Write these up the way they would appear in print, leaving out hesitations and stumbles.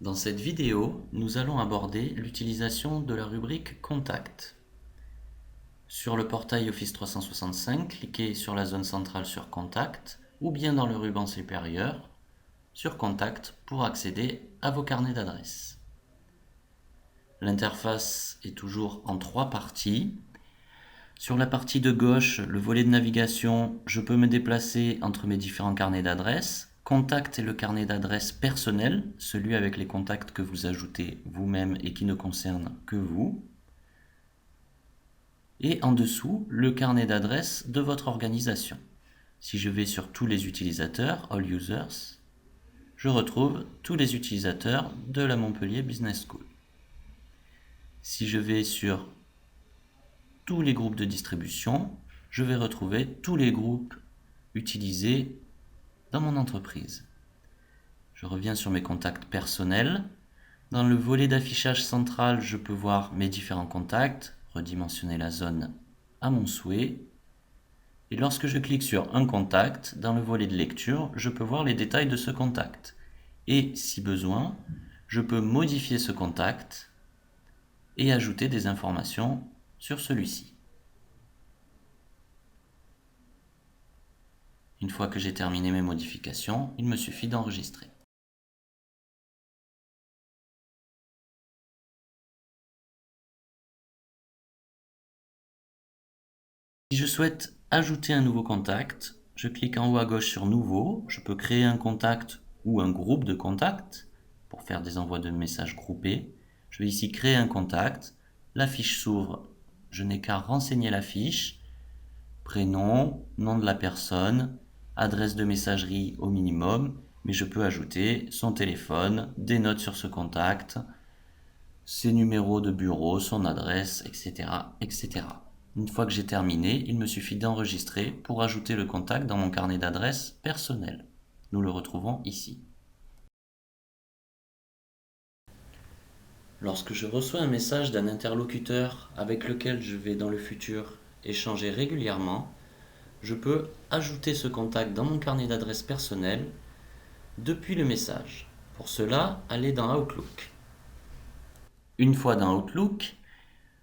Dans cette vidéo, nous allons aborder l'utilisation de la rubrique Contact. Sur le portail Office 365, cliquez sur la zone centrale sur Contact ou bien dans le ruban supérieur sur Contact pour accéder à vos carnets d'adresses. L'interface est toujours en 3 parties. Sur la partie de gauche, le volet de navigation, je peux me déplacer entre mes différents carnets d'adresses. Contact est le carnet d'adresses personnel, celui avec les contacts que vous ajoutez vous-même et qui ne concernent que vous. Et en dessous, le carnet d'adresses de votre organisation. Si je vais sur tous les utilisateurs, All Users, je retrouve tous les utilisateurs de la Montpellier Business School. Si je vais sur tous les groupes de distribution, je vais retrouver tous les groupes utilisés dans mon entreprise. Je reviens sur mes contacts personnels. Dans le volet d'affichage central, je peux voir mes différents contacts, redimensionner la zone à mon souhait. Et lorsque je clique sur un contact, dans le volet de lecture, je peux voir les détails de ce contact. Et si besoin, je peux modifier ce contact et ajouter des informations sur celui-ci. Une fois que j'ai terminé mes modifications, il me suffit d'enregistrer. Si je souhaite ajouter un nouveau contact, je clique en haut à gauche sur Nouveau. Je peux créer un contact ou un groupe de contacts pour faire des envois de messages groupés. Je vais ici créer un contact. La fiche s'ouvre. Je n'ai qu'à renseigner la fiche. Prénom, nom de la personne, adresse de messagerie au minimum, mais je peux ajouter son téléphone, des notes sur ce contact, ses numéros de bureau, son adresse, etc., etc. Une fois que j'ai terminé, il me suffit d'enregistrer pour ajouter le contact dans mon carnet d'adresses personnel. Nous le retrouvons ici. Lorsque je reçois un message d'un interlocuteur avec lequel je vais dans le futur échanger régulièrement, je peux ajouter ce contact dans mon carnet d'adresses personnel depuis le message. Pour cela, allez dans Outlook. Une fois dans Outlook,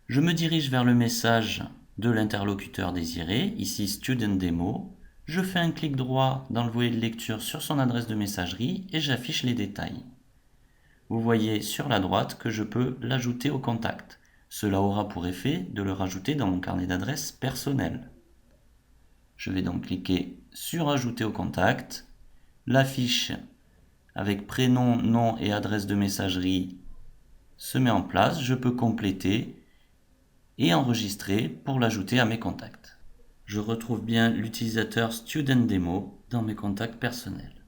je me dirige vers le message de l'interlocuteur désiré, ici Student Demo. Je fais un clic droit dans le volet de lecture sur son adresse de messagerie et j'affiche les détails. Vous voyez sur la droite que je peux l'ajouter au contact. Cela aura pour effet de le rajouter dans mon carnet d'adresses personnel. Je vais donc cliquer sur Ajouter au contact. La fiche avec prénom, nom et adresse de messagerie se met en place. Je peux compléter et enregistrer pour l'ajouter à mes contacts. Je retrouve bien l'utilisateur Student Demo dans mes contacts personnels.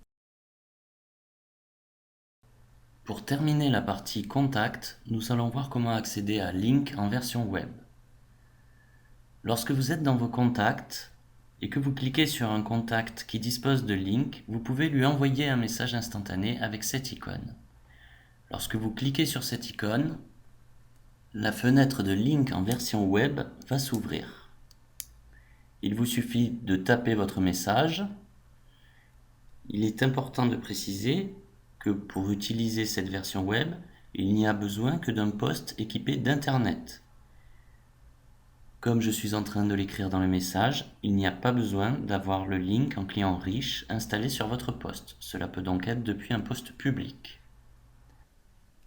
Pour terminer la partie Contact, nous allons voir comment accéder à Link en version web. Lorsque vous êtes dans vos contacts et que vous cliquez sur un contact qui dispose de Link, vous pouvez lui envoyer un message instantané avec cette icône. Lorsque vous cliquez sur cette icône, la fenêtre de Link en version web va s'ouvrir. Il vous suffit de taper votre message. Il est important de préciser que pour utiliser cette version web, il n'y a besoin que d'un poste équipé d'Internet. Comme je suis en train de l'écrire dans le message, il n'y a pas besoin d'avoir le link en client riche installé sur votre poste. Cela peut donc être depuis un poste public.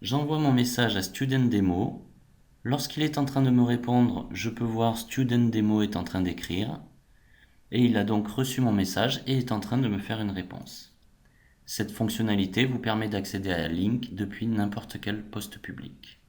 J'envoie mon message à Student Demo. Lorsqu'il est en train de me répondre, je peux voir Student Demo est en train d'écrire. Et il a donc reçu mon message et est en train de me faire une réponse. Cette fonctionnalité vous permet d'accéder à Link depuis n'importe quel poste public.